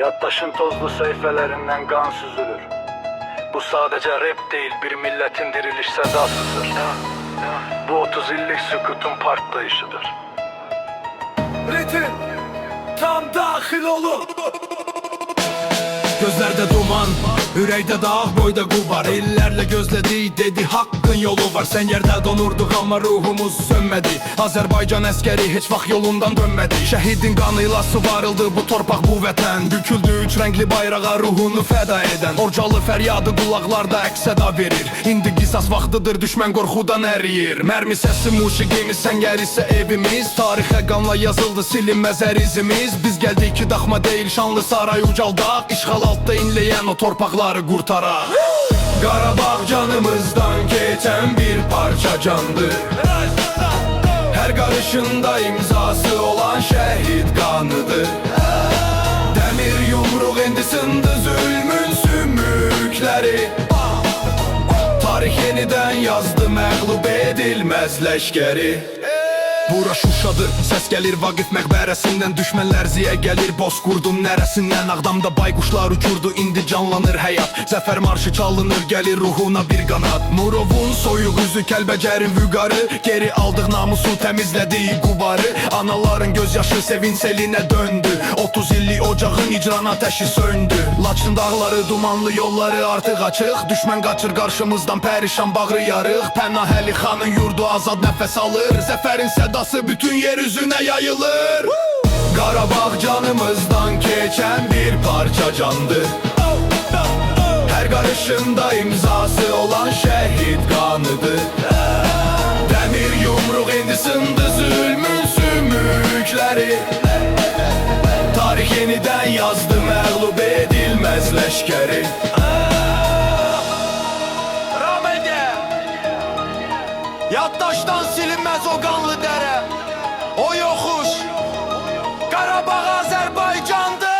Yaddaşın tozlu sayfelerinden kan süzülür. Bu sadece rap değil, bir milletin diriliş sedasıdır. Bu 30 illik sükutun partlayışıdır. Ritim tam dahil olur. Gözlerde duman, yüreğde dağ, boyda gubar. İllerle gözledi, dedi hakkın yolu var. Sen yerde donurduk ama ruhumuz sönmedi. Azerbaycan əskeri heç vaxt yolundan dönmedi. Şəhidin qanıyla sıvarıldı bu torpaq, bu vətən. Büküldü üç rəngli bayrağa ruhunu fəda edən. Orcalı fəryadı qulaqlarda əks-səda verir. İndi qisas vaxtıdır, düşmən qorxudan əriyir. Mərmi səsi, musiqimiz, səngər isə evimiz. Tarixə qanla yazıldı, silinməz ərizimiz. Biz gəldik ki, daxma deyil, şanlı saray ucaldaq. İşğal altda inləyən o torpaqları qurtaraq. Qarabağ canımızdan keçən bir parça candır. Hər qarışında imzası olan şəhid qanıdır. Dəmir yumruq indi sındı zülmün sümükləri. Tarix yenidən yazdı məğlub edilməz ləşkəri. Bura Şuşadır, səs gəlir Vaqif məqbərəsindən. Düşmənlər ziyə gəlir Bozqurdun nərəsindən. Ağdamda bayquşlar uçurdu, indi canlanır həyat. Zəfər marşı çalınır, gəlir ruhuna bir qanat. Murovun soyuq üzü, Kəlbəcərin vüqarı. Geri aldıq namusu, təmizlədik qubarı. Anaların gözyaşı sevinç selinə döndü. 30 illik ocağın icran ateşi söndü. Laçın dağları, dumanlı yolları artıq açıq. Düşmən qaçır qarşımızdan, pərişan bağrı yarıq. Pənah Əli xanın yurdu azad nəfəs alır. Zəfərin sədası bütün yer üzünə yayılır. Qarabağ canımızdan keçən bir parça candır. Hər qarışında imzası olan şəhid qanıdır. Dəmir yumruq indi sındı zülmün sümükləri. Tarix yenidən yazdı məğlub edilməz ləşkəri. Yaddaşdan silinməz o qanlı dərə, o yoxuş, Qarabağ Azərbaycandır.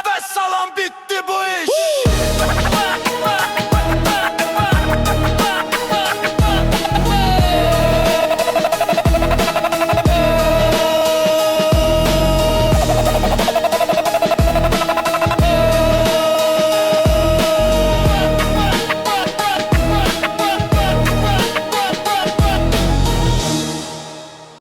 Və salam, bitdi bu iş.